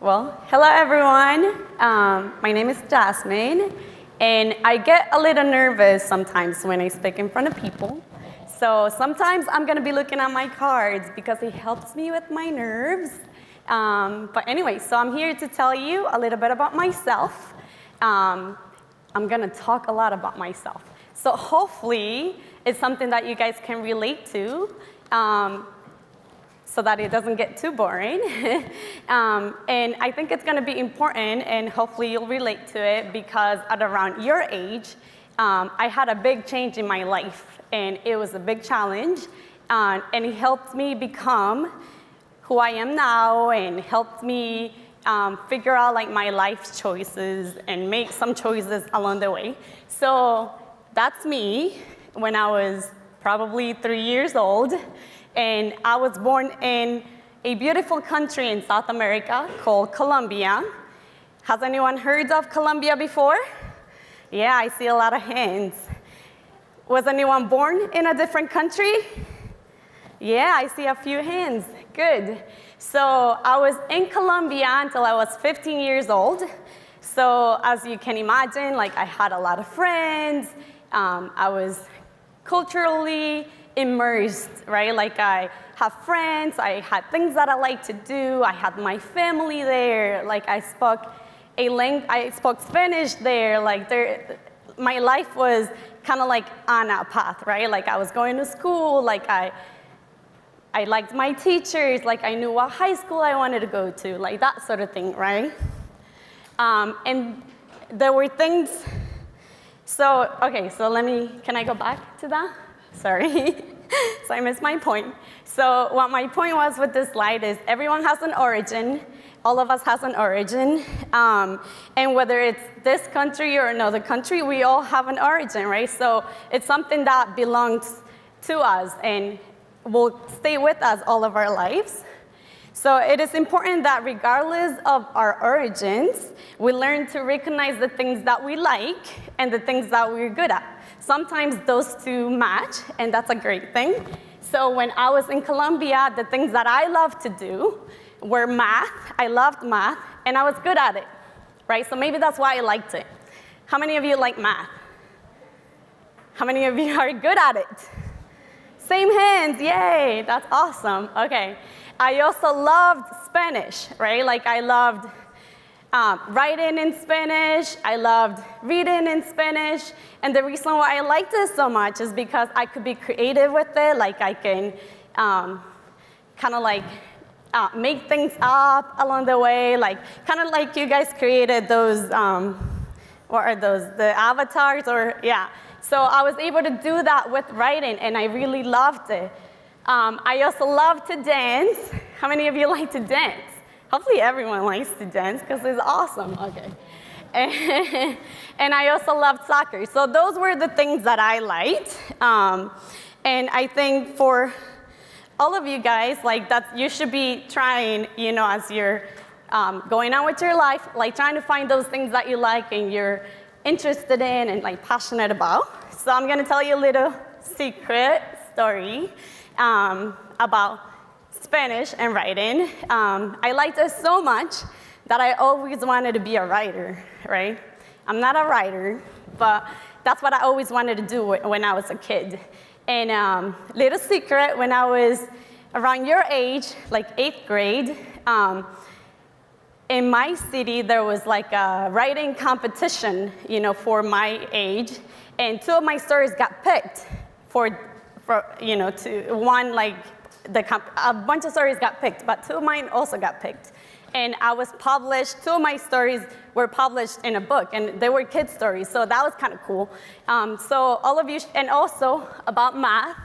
Well, hello everyone. My name is Jasmin, and I get a little nervous sometimes when I speak in front of people. So sometimes I'm going to be looking at my cards because it helps me with my nerves. But anyway, so I'm here to tell you a little bit about myself. I'm going to talk a lot about myself. So hopefully it's something that you guys can relate to. So that it doesn't get too boring. And I think it's going to be important, and hopefully you'll relate to it, because at around your age, I had a big change in my life, and it was a big challenge, and it helped me become who I am now, and helped me figure out like my life choices and make some choices along the way. So that's me when I was probably 3 years old. And I was born in a beautiful country in South America called Colombia. Has anyone heard of Colombia before? Yeah, I see a lot of hands. Was anyone born in a different country? Yeah, I see a few hands. Good. So I was in Colombia until I was 15 years old. So as you can imagine, like I had a lot of friends. I was culturally immersed, right? Like I have friends, I had things that I like to do, I had my family there, like I spoke Spanish there, like my life was kind of like on a path, right? Like I was going to school, like I liked my teachers, like I knew what high school I wanted to go to, like that sort of thing, right? And there were things, so can I go back to that? Sorry, so I missed my point. So what my point was with this slide is everyone has an origin. All of us has an origin. And whether it's this country or another country, we all have an origin, right? So it's something that belongs to us and will stay with us all of our lives. So it is important that regardless of our origins, we learn to recognize the things that we like and the things that we're good at. Sometimes those two match, and that's a great thing. So when I was in Colombia, the things that I loved to do were math. I loved math, and I was good at it, right? So maybe that's why I liked it. How many of you like math? How many of you are good at it? Same hands, yay, that's awesome. Okay, I also loved Spanish, right? Like I loved writing in Spanish, I loved reading in Spanish, and the reason why I liked it so much is because I could be creative with it, like I can kind of like make things up along the way, like kind of like you guys created those, what are those, the avatars, or yeah. So I was able to do that with writing, and I really loved it. I also love to dance. How many of you like to dance? Hopefully everyone likes to dance because it's awesome. Okay. And I also loved soccer. So those were the things that I liked. And I think for all of you guys, like that, you should be trying, you know, as you're going on with your life, like trying to find those things that you like and you're interested in and like passionate about. So I'm going to tell you a little secret story about Spanish and writing. I liked it so much that I always wanted to be a writer, right? I'm not a writer, but that's what I always wanted to do when I was a kid. And little secret, when I was around your age, like 8th grade, in my city, there was like a writing competition, you know, for my age. And 2 of my stories got picked for you know, to one, like, a bunch of stories got picked, but 2 of mine also got picked. And I was published, 2 of my stories were published in a book, and they were kid stories, so that was kind of cool. So all of you, and also about math,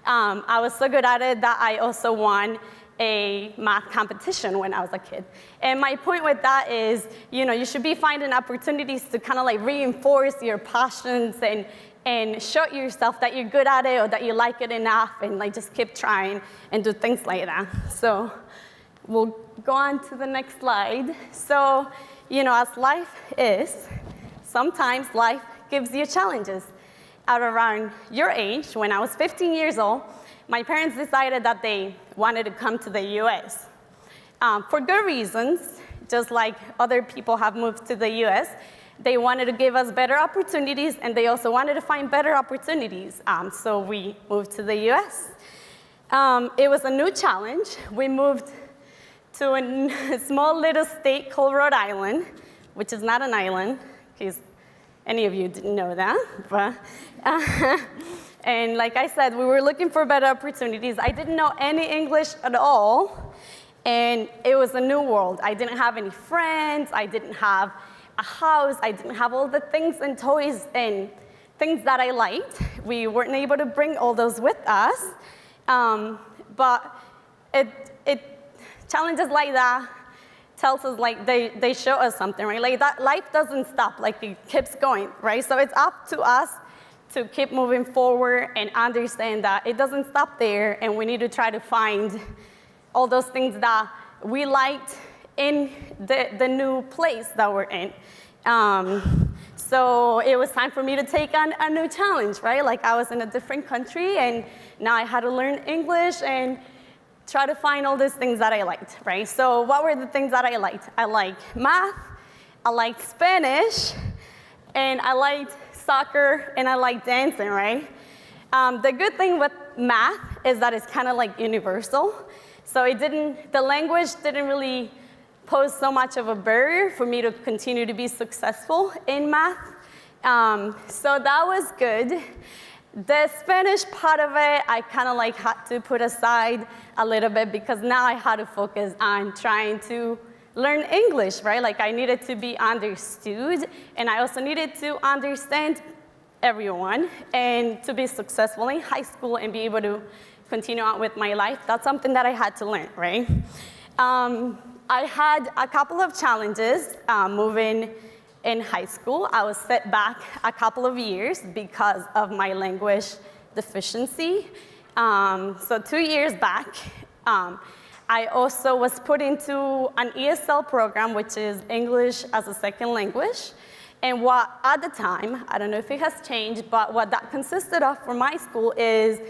I was so good at it that I also won a math competition when I was a kid. And my point with that is, you know, you should be finding opportunities to kind of like reinforce your passions and show yourself that you're good at it or that you like it enough, and like just keep trying and do things like that. So we'll go on to the next slide. So, you know, as life is, sometimes life gives you challenges. At around your age, when I was 15 years old, my parents decided that they wanted to come to the US. For good reasons. just like other people have moved to the US, they wanted to give us better opportunities, and they also wanted to find better opportunities. So we moved to the US. It was a new challenge. We moved to a small little state called Rhode Island, which is not an island, in case any of you didn't know that. But, and like I said, we were looking for better opportunities. I didn't know any English at all, and it was a new world. I didn't have any friends. I didn't have a house. I didn't have all the things and toys and things that I liked. We weren't able to bring all those with us. But challenges like that tells us, like, they show us something, right? Like, that life doesn't stop, like, it keeps going, right? So it's up to us to keep moving forward and understand that it doesn't stop there, and we need to try to find all those things that we liked in the new place that we're in. So it was time for me to take on a new challenge, right? Like, I was in a different country, and now I had to learn English and try to find all these things that I liked, right? So what were the things that I liked? I liked math, I liked Spanish, and I liked soccer, and I liked dancing, right? The good thing with math is that it's kind of like universal. So the language didn't really pose so much of a barrier for me to continue to be successful in math. So that was good. The Spanish part of it, I kind of like had to put aside a little bit, because now I had to focus on trying to learn English, right? Like, I needed to be understood, and I also needed to understand everyone and to be successful in high school and be able to continue on with my life. That's something that I had to learn, right? I had a couple of challenges moving in high school. I was set back a couple of years because of my language deficiency. So 2 years back, I also was put into an ESL program, which is English as a Second Language. And what, at the time, I don't know if it has changed, but what that consisted of for my school is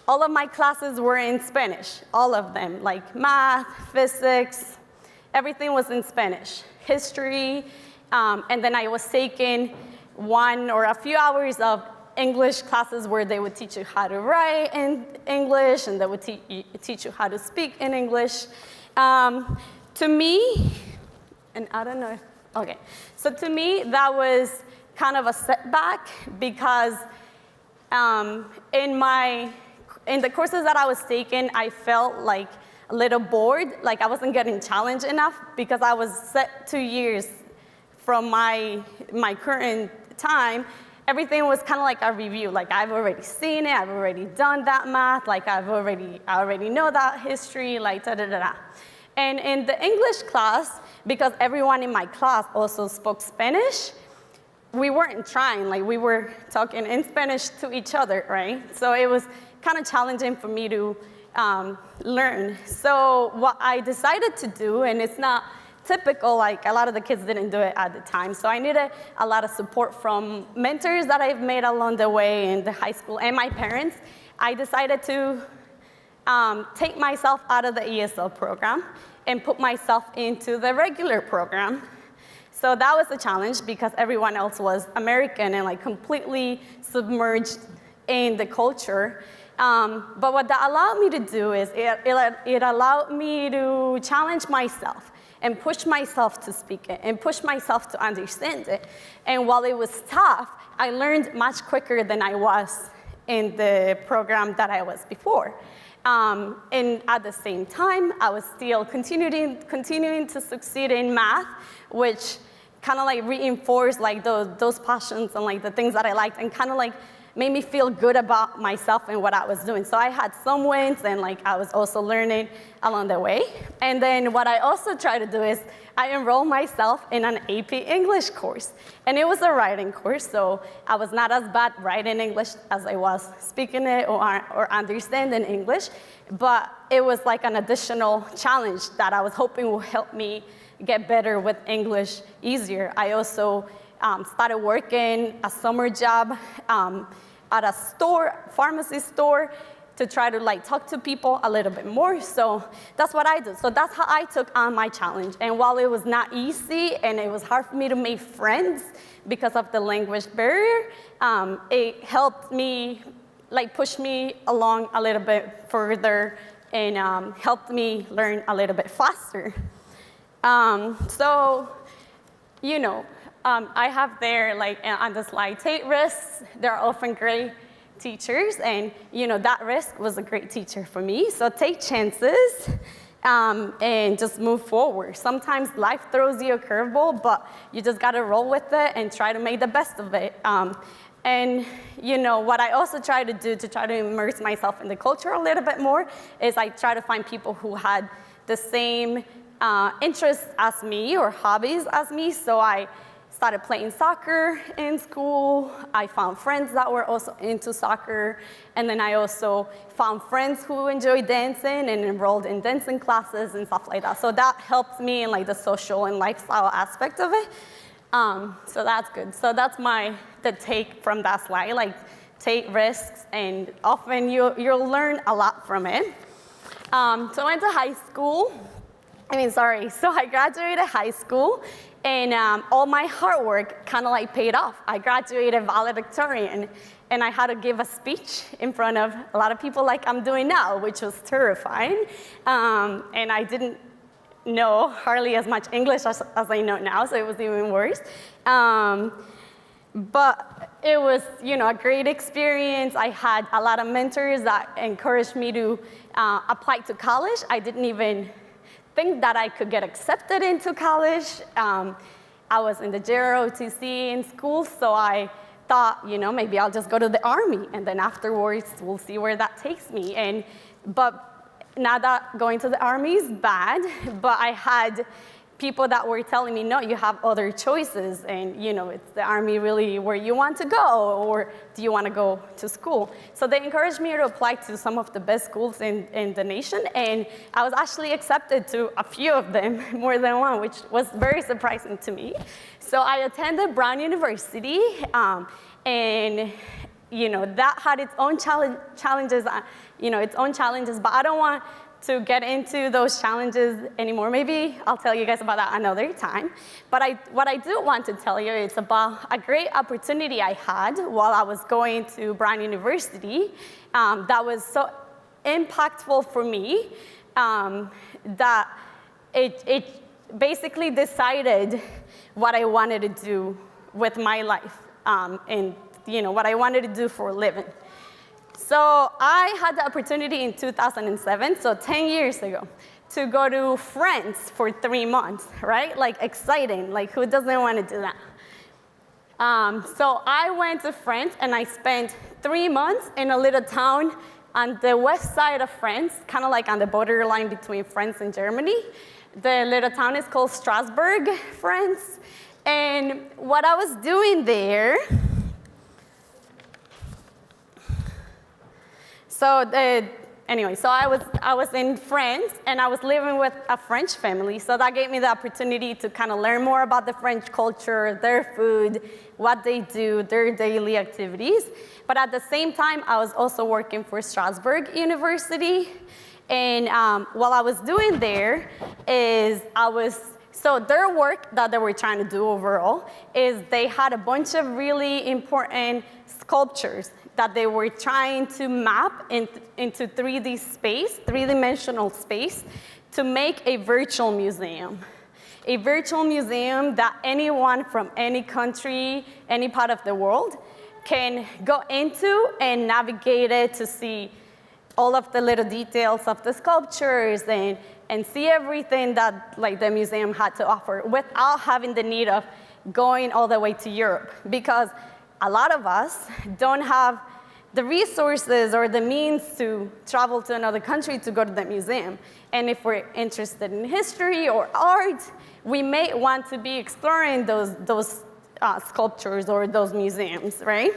all of my classes were in Spanish, all of them, like math, physics, everything was in Spanish, history, and then I was taking 1 or a few hours of English classes where they would teach you how to write in English, and they would teach you how to speak in English. To me, and I don't know if, okay. So to me, that was kind of a setback, because in the courses that I was taking, I felt like a little bored, like I wasn't getting challenged enough, because I was set 2 years from my current time. Everything was kind of like a review. Like, I've already seen it, I've already done that math, like I already know that history, like da-da-da-da. And in the English class, because everyone in my class also spoke Spanish, we weren't trying, like we were talking in Spanish to each other, right? So it was kind of challenging for me to learn. So what I decided to do, and it's not typical, like a lot of the kids didn't do it at the time, so I needed a lot of support from mentors that I've made along the way in the high school and my parents. I decided to take myself out of the ESL program and put myself into the regular program. So that was a challenge, because everyone else was American and like completely submerged in the culture. But what that allowed me to do is it allowed me to challenge myself and push myself to speak it and push myself to understand it. And while it was tough, I learned much quicker than I was in the program that I was before. And at the same time, I was still continuing to succeed in math, which kind of like reinforced like those passions and like the things that I liked, and kind of like made me feel good about myself and what I was doing. So I had some wins, and like I was also learning along the way. And then what I also try to do is I enrolled myself in an AP English course. And it was a writing course, so I was not as bad writing English as I was speaking it or understanding English. But it was like an additional challenge that I was hoping would help me get better with English easier. I also started working a summer job at a store, pharmacy store, to try to like talk to people a little bit more. So that's what I do. So that's how I took on my challenge. And while it was not easy and it was hard for me to make friends because of the language barrier, it helped me, like push me along a little bit further and helped me learn a little bit faster. So, you know, I have there, like on the slide, take risks. They're often great teachers, and you know that risk was a great teacher for me. So take chances and just move forward. Sometimes life throws you a curveball, but you just got to roll with it and try to make the best of it. And you know what I also try to do to try to immerse myself in the culture a little bit more is I try to find people who had the same interests as me or hobbies as me. So I started playing soccer in school. I found friends that were also into soccer. And then I also found friends who enjoy dancing and enrolled in dancing classes and stuff like that. So that helped me in like the social and lifestyle aspect of it. So that's good. So that's the take from that slide, like take risks, and often you'll learn a lot from it. So I went to high school. So I graduated high school, and all my hard work kind of like paid off. I graduated valedictorian, and I had to give a speech in front of a lot of people like I'm doing now, which was terrifying. And I didn't know hardly as much English as I know now, so it was even worse. But it was, you know, a great experience. I had a lot of mentors that encouraged me to apply to college. I didn't even think that I could get accepted into college. I was in the JROTC in school, so I thought, you know, maybe I'll just go to the Army, and then afterwards we'll see where that takes me. But not that going to the Army is bad, but I had people that were telling me, no, you have other choices, and you know, it's the Army really where you want to go, or do you want to go to school? So they encouraged me to apply to some of the best schools in the nation, and I was actually accepted to a few of them, more than one, which was very surprising to me. So I attended Brown University, and you know, that had its own challenges, but I don't want to get into those challenges anymore. Maybe I'll tell you guys about that another time. But what I do want to tell you is about a great opportunity I had while I was going to Brown University that was so impactful for me that it basically decided what I wanted to do with my life and you know, what I wanted to do for a living. So I had the opportunity in 2007, so 10 years ago, to go to France for 3 months, right? Like exciting, like who doesn't want to do that? So I went to France and I spent 3 months in a little town on the west side of France, kind of like on the borderline between France and Germany. The little town is called Strasbourg, France. And what I was doing there, so I was in France, and I was living with a French family, so that gave me the opportunity to kind of learn more about the French culture, their food, what they do, their daily activities. But at the same time, I was also working for Strasbourg University, and what I was doing there is so their work that they were trying to do overall is they had a bunch of really important sculptures that they were trying to map into 3D space, three-dimensional space, to make a virtual museum. A virtual museum that anyone from any country, any part of the world, can go into and navigate it to see all of the little details of the sculptures and see everything that like the museum had to offer without having the need of going all the way to Europe. Because a lot of us don't have the resources or the means to travel to another country to go to the museum. And if we're interested in history or art, we may want to be exploring those sculptures or those museums, right?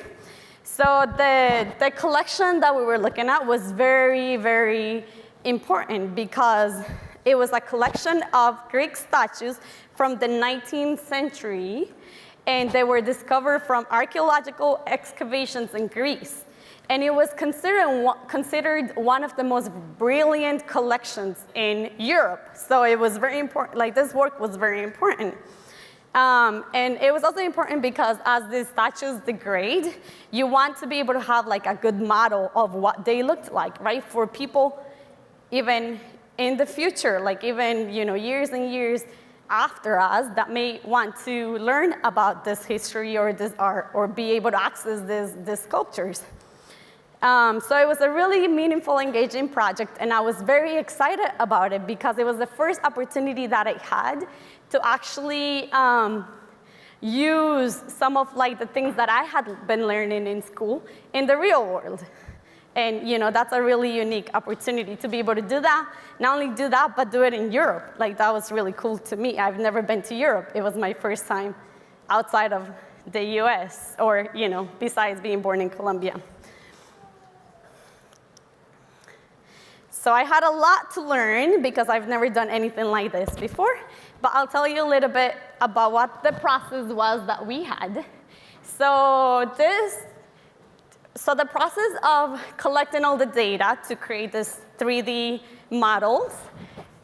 So the collection that we were looking at was very, very important because it was a collection of Greek statues from the 19th century, and they were discovered from archaeological excavations in Greece. And it was considered one of the most brilliant collections in Europe. So it was very important, like this work was very important. And it was also important because as these statues degrade, you want to be able to have like a good model of what they looked like, right? For people even in the future, like even years and years after us that may want to learn about this history or this art or be able to access these sculptures. So it was a really meaningful, engaging project, and I was very excited about it because it was the first opportunity that I had to actually use some of like the things that I had been learning in school in the real world. And that's a really unique opportunity to be able to do that. Not only do that, but do it in Europe. Like that was really cool to me. I've never been to Europe. It was my first time outside of the US or, besides being born in Colombia. So I had a lot to learn because I've never done anything like this before, but I'll tell you a little bit about what the process was that we had. So the process of collecting all the data to create this 3D models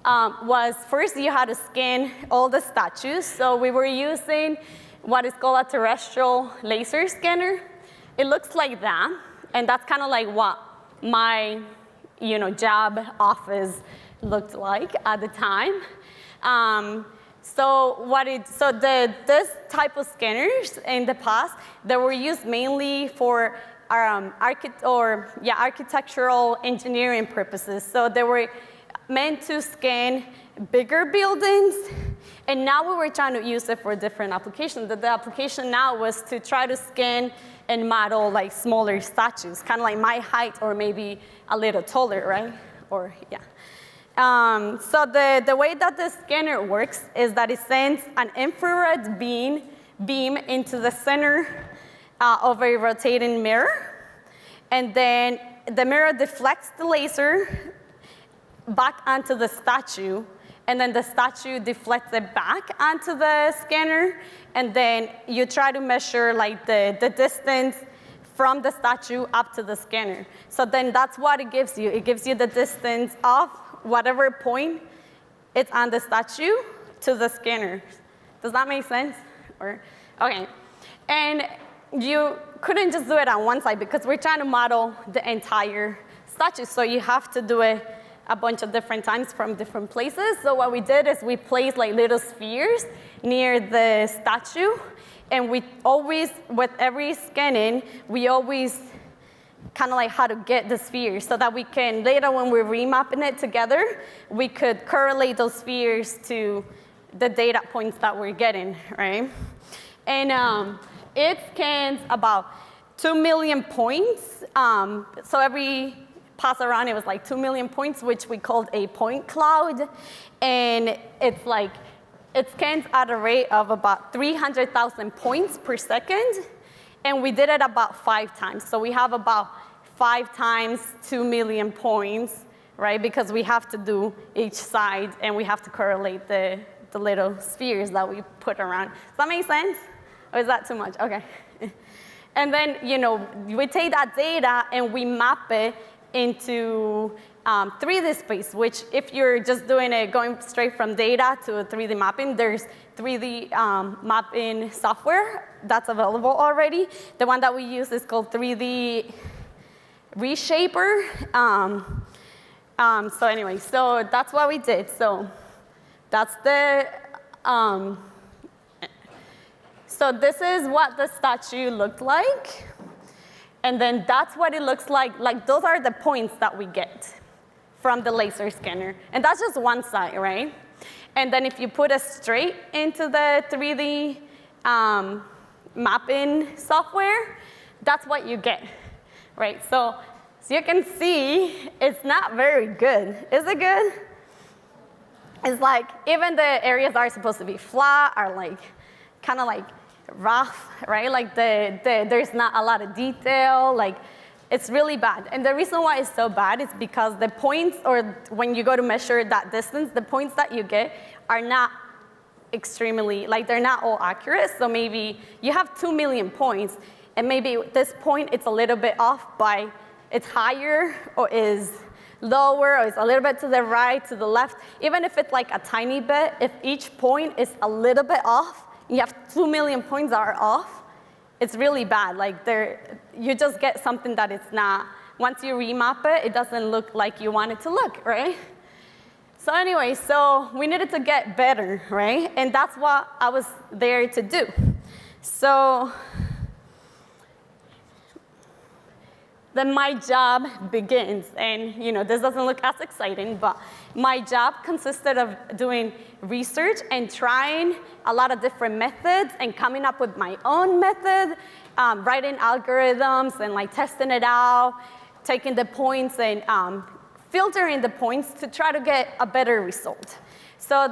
was first you had to scan all the statues. So we were using what is called a terrestrial laser scanner. It looks like that, and that's kind of like what my job office looked like at the time. This type of scanners in the past, they were used mainly for architectural engineering purposes. So they were meant to scan bigger buildings, and now we were trying to use it for different applications. The application now was to try to scan and model like smaller statues, kind of like my height or maybe a little taller, right? So the way that the scanner works is that it sends an infrared beam into the center of a rotating mirror, and then the mirror deflects the laser back onto the statue, and then the statue deflects it back onto the scanner, and then you try to measure like the distance from the statue up to the scanner. So then that's what it gives you. It gives you the distance of whatever point it's on the statue to the scanner. Does that make sense? Okay. And you couldn't just do it on one side because we're trying to model the entire statue. So you have to do it a bunch of different times from different places. So what we did is we placed like little spheres near the statue, and we always, with every scanning, we always kind of like how to get the spheres so that we can, later when we're remapping it together, we could correlate those spheres to the data points that we're getting, right? And it scans about 2 million points. So every pass around, it was like 2 million points, which we called a point cloud. And it's like, it scans at a rate of about 300,000 points per second. And we did it about 5 times. So we have about 5 times 2 million points, right? Because we have to do each side, and we have to correlate the little spheres that we put around. Does that make sense? Or is that too much? Okay. And then, we take that data and we map it into 3D space, which if you're just doing it, going straight from data to 3D mapping, there's 3D mapping software that's available already. The one that we use is called 3D Reshaper. So anyway, so that's what we did. So that's so this is what the statue looked like. And then that's what it looks like. Like those are the points that we get from the laser scanner. And that's just one side, right? And then if you put it straight into the 3D mapping software, that's what you get, right? So you can see it's not very good. Is it good? It's like even the areas that are supposed to be flat are like kind of like rough, right? Like there's not a lot of detail. Like it's really bad. And the reason why it's so bad is because the points, or when you go to measure that distance, the points that you get are not extremely, like they're not all accurate. So maybe you have 2 million points, and maybe this point it's a little bit off by, it's higher or is lower or it's a little bit to the right, to the left, even if it's like a tiny bit, if each point is a little bit off, you have 2 million points that are off, it's really bad. Like you just get something that it's not, once you remap it, it doesn't look like you want it to look, right? So anyway, so we needed to get better, right? And that's what I was there to do. So then my job begins, and this doesn't look as exciting, but my job consisted of doing research and trying a lot of different methods and coming up with my own method, writing algorithms and like testing it out, taking the points and filtering the points to try to get a better result. So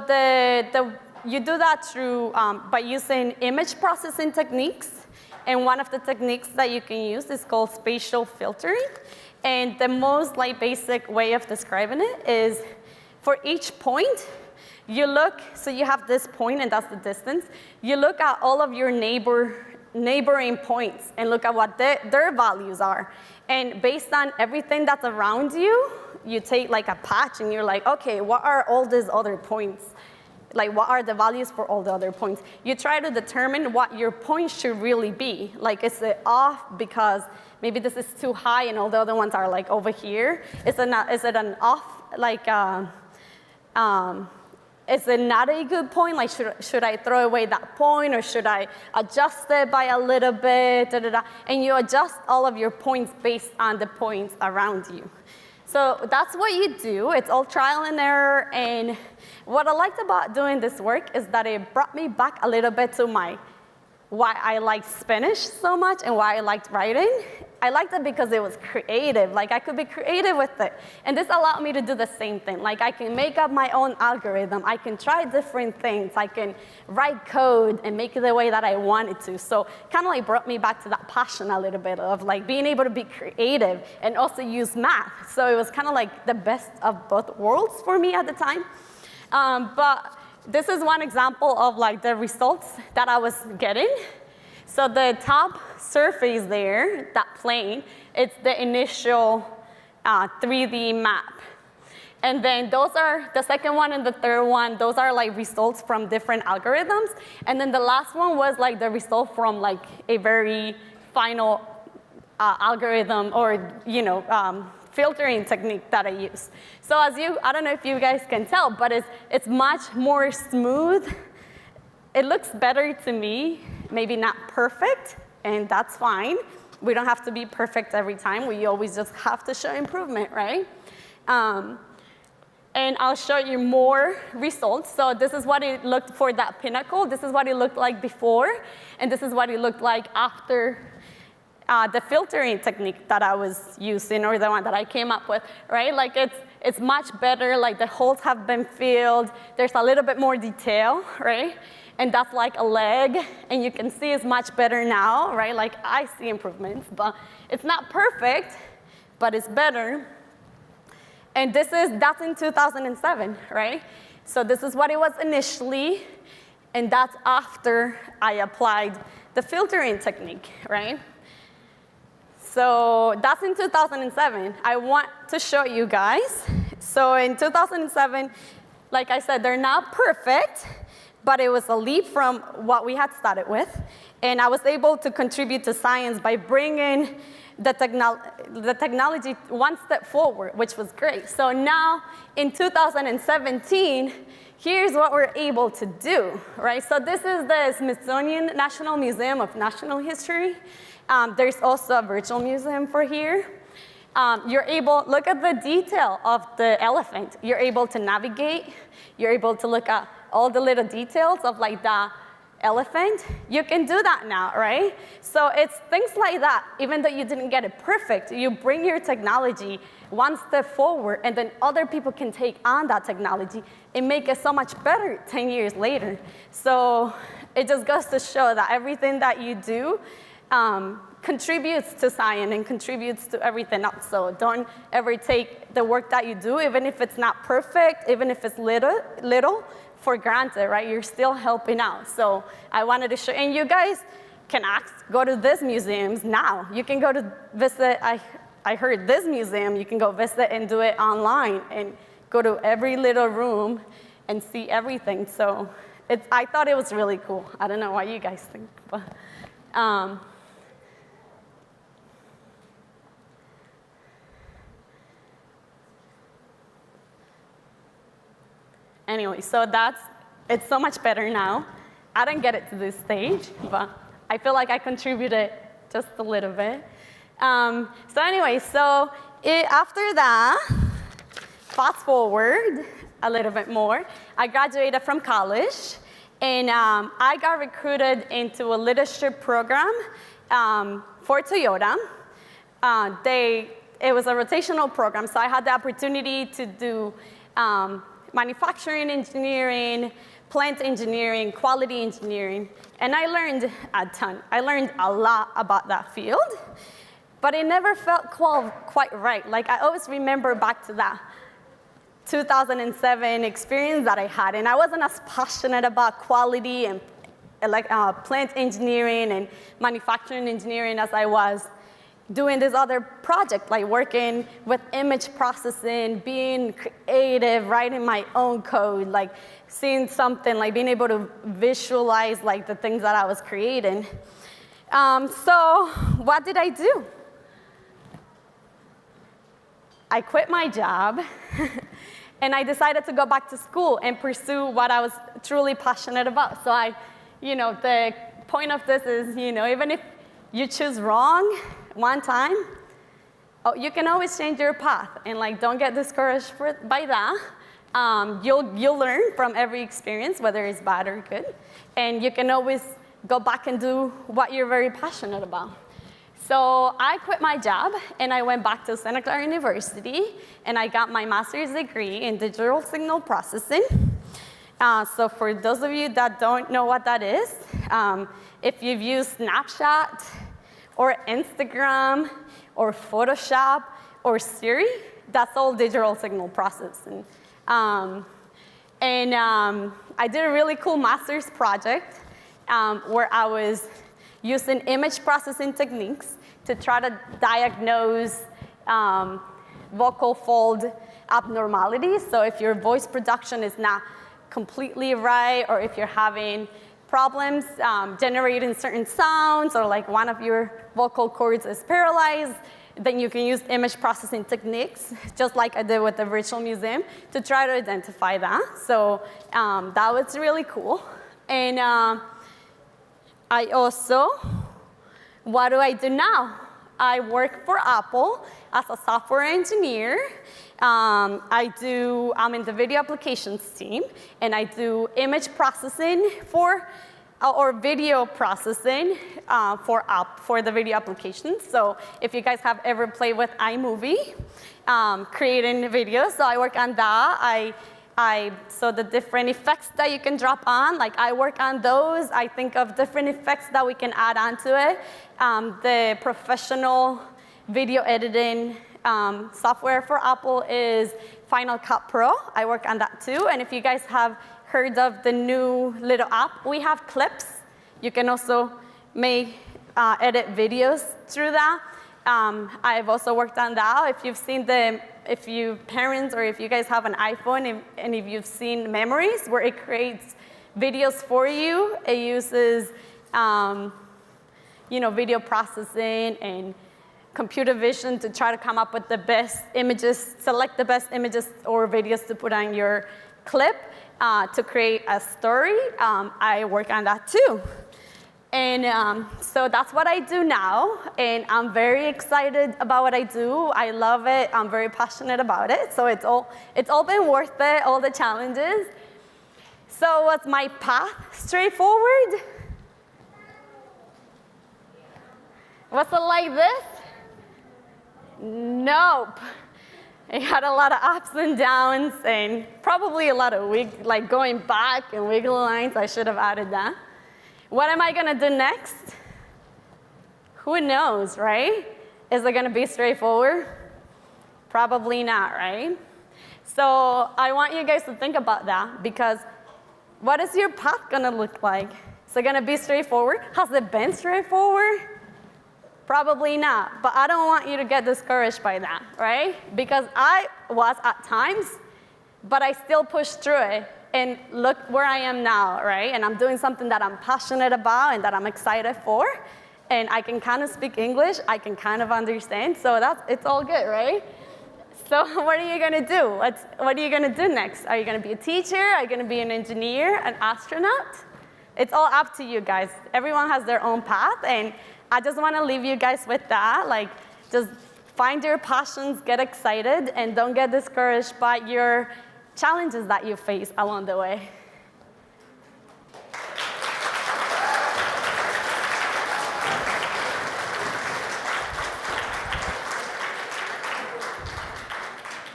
you do that through by using image processing techniques. And one of the techniques that you can use is called spatial filtering. And the most basic way of describing it is for each point, you look, so you have this point and that's the distance. You look at all of your neighboring points and look at what their values are. And based on everything that's around you, you take like a patch and you're like, okay, what are all these other points? Like, what are the values for all the other points? You try to determine what your point should really be. Like, is it off because maybe this is too high and all the other ones are like over here? Is it an off, like, is it not a good point? Like, should I throw away that point or should I adjust it by a little bit? And you adjust all of your points based on the points around you. So that's what you do. It's all trial and error. And what I liked about doing this work is that it brought me back a little bit to why I liked Spanish so much and why I liked writing. I liked it because it was creative. Like, I could be creative with it. And this allowed me to do the same thing. Like, I can make up my own algorithm. I can try different things. I can write code and make it the way that I wanted to. So kind of like brought me back to that passion a little bit of like being able to be creative and also use math. So it was kind of like the best of both worlds for me at the time. But this is one example of like the results that I was getting. So the top surface there, that plane, it's the initial 3D map. And then those are, the second one and the third one, those are like results from different algorithms. And then the last one was like the result from like a very final algorithm or, filtering technique that I use. So I don't know if you guys can tell, but it's much more smooth. It looks better to me, maybe not perfect, and that's fine. We don't have to be perfect every time. We always just have to show improvement, right? And I'll show you more results. So this is what it looked for that pinnacle. This is what it looked like before, and this is what it looked like after the filtering technique that I was using, or the one that I came up with, right? Like it's much better, like the holes have been filled, there's a little bit more detail, right? And that's like a leg, and you can see it's much better now, right? Like I see improvements, but it's not perfect, but it's better. And that's in 2007, right? So this is what it was initially, and that's after I applied the filtering technique, right? So that's in 2007. I want to show you guys. So in 2007, like I said, they're not perfect, but it was a leap from what we had started with. And I was able to contribute to science by bringing the technology one step forward, which was great. So now in 2017, here's what we're able to do, right? So this is the Smithsonian National Museum of Natural History. There's also a virtual museum for here. You're able, look at the detail of the elephant. You're able to navigate. You're able to look at all the little details of like the elephant. You can do that now, right? So it's things like that. Even though you didn't get it perfect, you bring your technology one step forward, and then other people can take on that technology and make it so much better 10 years later. So it just goes to show that everything that you do contributes to science and contributes to everything else. So don't ever take the work that you do, even if it's not perfect, even if it's little, for granted, right? You're still helping out. So I wanted to show, and you guys, can ask, go to this museums now. You can go to visit, I heard this museum, you can go visit and do it online and go to every little room and see everything. So I thought it was really cool. I don't know what you guys think, but. Anyway, so it's so much better now. I didn't get it to this stage, but I feel like I contributed just a little bit. So anyway, after that, fast forward a little bit more, I graduated from college, and I got recruited into a leadership program for Toyota. It was a rotational program, so I had the opportunity to do manufacturing engineering, plant engineering, quality engineering, and I learned a ton. I learned a lot about that field, but it never felt quite right. Like, I always remember back to that 2007 experience that I had, and I wasn't as passionate about quality and plant engineering and manufacturing engineering as I was doing this other project, like working with image processing, being creative, writing my own code, like seeing something, like being able to visualize like the things that I was creating. So what did I do? I quit my job and I decided to go back to school and pursue what I was truly passionate about. So the point of this is, even if you choose wrong one time, you can always change your path, and don't get discouraged by that. You'll learn from every experience, whether it's bad or good, and you can always go back and do what you're very passionate about. So I quit my job, and I went back to Santa Clara University, and I got my master's degree in digital signal processing. So for those of you that don't know what that is, if you've used Snapchat, or Instagram, or Photoshop, or Siri, that's all digital signal processing. I did a really cool master's project where I was using image processing techniques to try to diagnose vocal fold abnormalities. So if your voice production is not completely right, or if you're having problems generating certain sounds, or one of your vocal cords is paralyzed, then you can use image processing techniques, just like I did with the virtual museum, to try to identify that. So that was really cool. And I also, what do I do now? I work for Apple as a software engineer. I'm in the video applications team, and I do image processing or video processing for the video applications. So if you guys have ever played with iMovie, creating videos, so I work on that. So the different effects that you can drop on, I work on those. I think of different effects that we can add onto it. The professional video editing software for Apple is Final Cut Pro. I work on that too. And if you guys have heard of the new little app, we have clips. You can also edit videos through that. I've also worked on that. If you parents or if you guys have an iPhone and if you've seen Memories, where it creates videos for you, it uses video processing and computer vision to try to come up with the best images, select the best images or videos to put on your clip to create a story. I work on that too. And so that's what I do now, and I'm very excited about what I do. I love it. I'm very passionate about it. So it's all been worth it, all the challenges. So was my path straightforward? Was it like this? Nope. It had a lot of ups and downs, and probably a lot of going back and wiggle lines. I should have added that. What am I going to do next? Who knows, right? Is it going to be straightforward? Probably not, right? So I want you guys to think about that, because what is your path going to look like? it going to be straightforward? Has it been straightforward? Probably not, but I don't want you to get discouraged by that, right? Because I was at times, but I still pushed through it. And look where I am now, right? And I'm doing something that I'm passionate about and that I'm excited for. And I can kind of speak English, I can kind of understand, so it's all good, right? So what are you gonna do? What are you gonna do next? Are you gonna be a teacher? Are you gonna be an engineer, an astronaut? It's all up to you guys. Everyone has their own path, and I just wanna leave you guys with that. Like, just find your passions, get excited, and don't get discouraged by your challenges that you face along the way.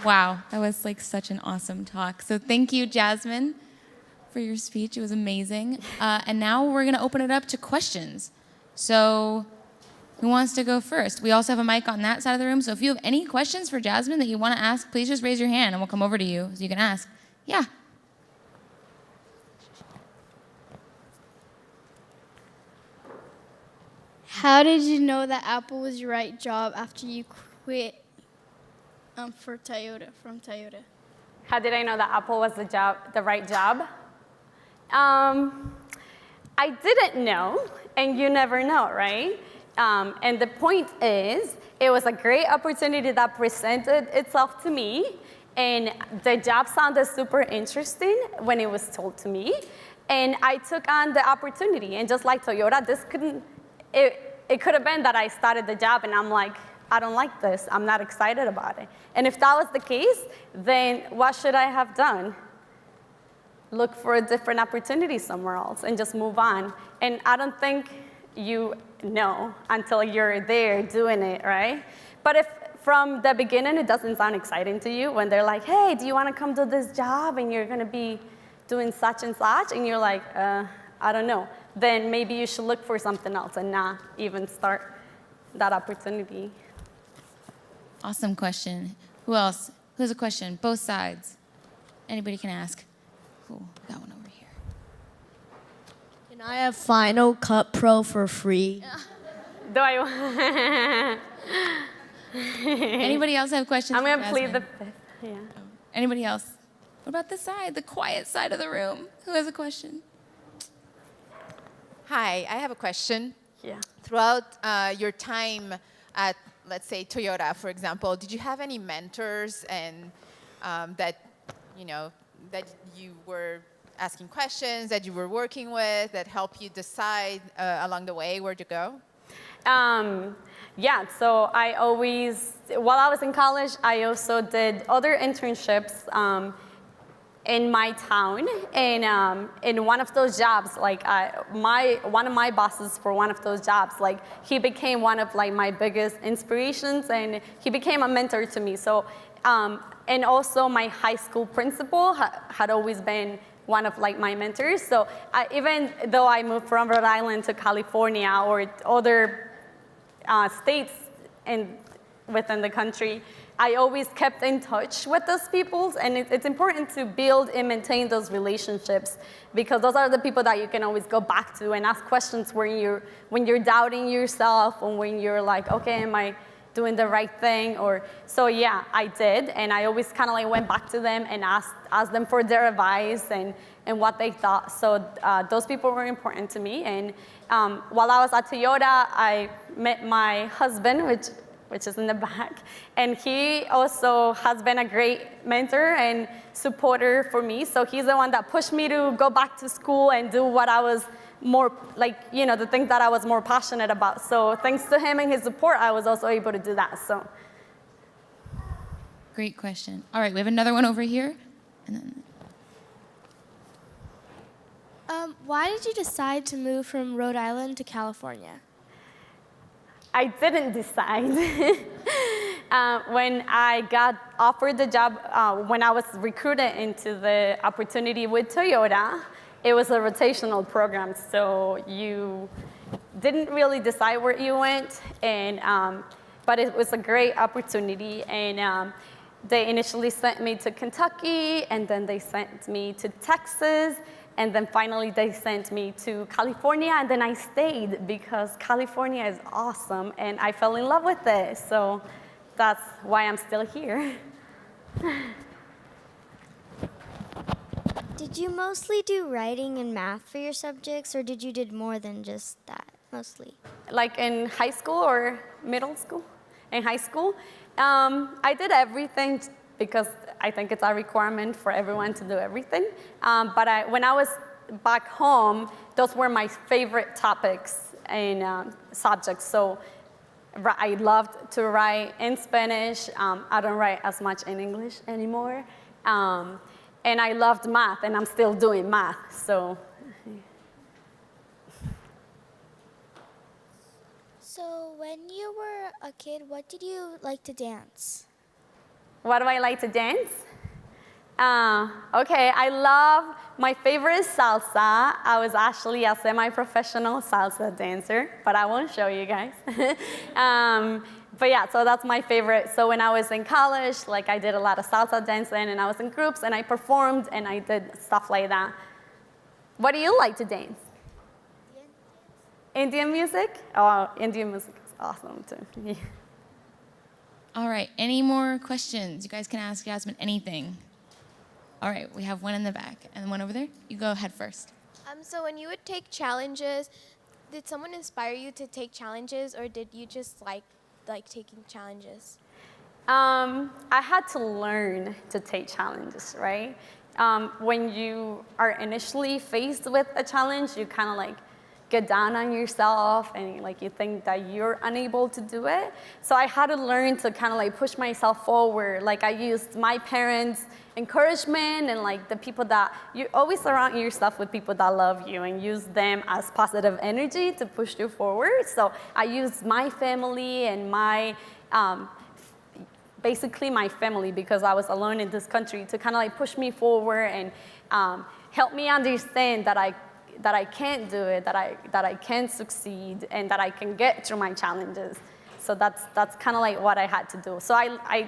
Wow, that was like such an awesome talk. So thank you, Jasmin, for your speech. It was amazing. And now we're going to open it up to questions. So who wants to go first? We also have a mic on that side of the room. So if you have any questions for Jasmin that you want to ask, please just raise your hand and we'll come over to you so you can ask. Yeah. How did you know that Apple was your right job after you quit from Toyota? How did I know that Apple was the right job? I didn't know, and you never know, right? And the point is, it was a great opportunity that presented itself to me, and the job sounded super interesting when it was told to me, and I took on the opportunity. And just like Toyota, it could have been that I started the job and I'm like, I don't like this, I'm not excited about it. And if that was the case, then what should I have done? Look for a different opportunity somewhere else and just move on. And I don't think you know until you're there doing it, right? But if from the beginning it doesn't sound exciting to you, when they're like, hey, do you want to come do this job and you're going to be doing such and such, and you're like, I don't know, then maybe you should look for something else and not even start that opportunity. Awesome question. Who else? Who has a question? Both sides. Anybody can ask. Cool. Got one over here. Can I have Final Cut Pro for free? Do I? Anybody else have questions? I'm gonna plead the fifth. Yeah. Anybody else? What about this side, the quiet side of the room? Who has a question? Hi, I have a question. Yeah. Throughout your time at, let's say, Toyota, for example, did you have any mentors and that you were asking questions, that you were working with, that helped you decide along the way where to go? Yeah, so while I was in college, I also did other internships in my town, and in one of those jobs, like one of my bosses for one of those jobs, like he became one of like my biggest inspirations, and he became a mentor to me. So, and also my high school principal had always been one of like my mentors. So even though I moved from Rhode Island to California or other states within the country, I always kept in touch with those people, and it's important to build and maintain those relationships, because those are the people that you can always go back to and ask questions when you're doubting yourself, or when you're like, okay, am I doing the right thing? Or so yeah, I did, and I always kind of like went back to them and asked them for their advice and what they thought. So those people were important to me. And while I was at Toyota, I met my husband, which is in the back. And he also has been a great mentor and supporter for me. So he's the one that pushed me to go back to school and do what I was more, like, the things that I was more passionate about. So thanks to him and his support, I was also able to do that, so. Great question. All right, we have another one over here. And then. Why did you decide to move from Rhode Island to California? I didn't decide. When I got offered the job, when I was recruited into the opportunity with Toyota, it was a rotational program, so you didn't really decide where you went, but it was a great opportunity. And they initially sent me to Kentucky, and then they sent me to Texas, And then finally they sent me to California, and then I stayed because California is awesome and I fell in love with it. So that's why I'm still here. Did you mostly do writing and math for your subjects, or did you do more than just that, mostly? Like in high school or middle school? In high school, I did everything because I think it's a requirement for everyone to do everything. But when I was back home, those were my favorite topics and subjects. So I loved to write in Spanish. I don't write as much in English anymore. And I loved math, and I'm still doing math, so. So when you were a kid, what did you like to dance? What do I like to dance? Okay, my favorite is salsa. I was actually a semi-professional salsa dancer, but I won't show you guys. But yeah, so that's my favorite. So when I was in college, like I did a lot of salsa dancing, and I was in groups, and I performed, and I did stuff like that. What do you like to dance? Indian music? Oh, Indian music is awesome too. Yeah. All right, any more questions? You guys can ask Jasmine anything. All right, we have one in the back and one over there. You go ahead first. So when you would take challenges, did someone inspire you to take challenges, or did you just like taking challenges? I had to learn to take challenges, right? When you are initially faced with a challenge, you kind of like get down on yourself and like you think that you're unable to do it. So I had to learn to kind of like push myself forward. Like I used my parents' encouragement and like the people that you always surround yourself with people that love you and use them as positive energy to push you forward. So I used my family and my basically my family, because I was alone in this country, to kind of like push me forward and help me understand that I can do it, that I can succeed, and that I can get through my challenges. So that's kind of like what I had to do. So I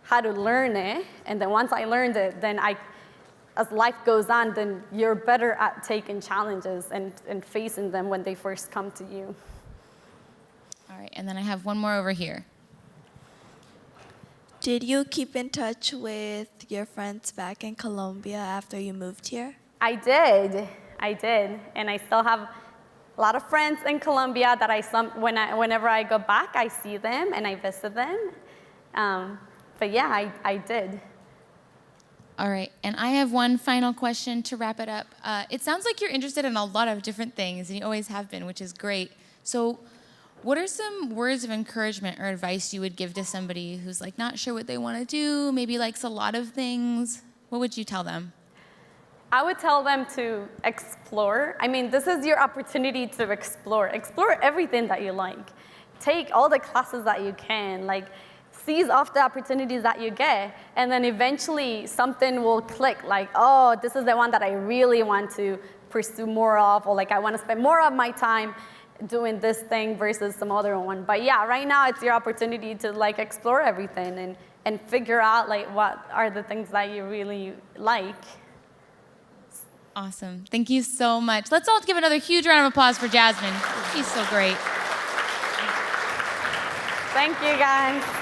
had to learn it, and then once I learned it, then as life goes on, then you're better at taking challenges and facing them when they first come to you. All right, and then I have one more over here. Did you keep in touch with your friends back in Colombia after you moved here? I did, and I still have a lot of friends in Colombia that whenever I go back, I see them and I visit them. But yeah, I did. All right, and I have one final question to wrap it up. It sounds like you're interested in a lot of different things, and you always have been, which is great. So what are some words of encouragement or advice you would give to somebody who's like not sure what they want to do, maybe likes a lot of things? What would you tell them? I would tell them to explore. I mean, this is your opportunity to explore. Explore everything that you like. Take all the classes that you can. Like, seize off the opportunities that you get, and then eventually something will click, like, oh, this is the one that I really want to pursue more of, or like I want to spend more of my time doing this thing versus some other one. But yeah, right now it's your opportunity to like explore everything and figure out like what are the things that you really like. Awesome. Thank you so much. Let's all give another huge round of applause for Jasmine. She's so great. Thank you, guys.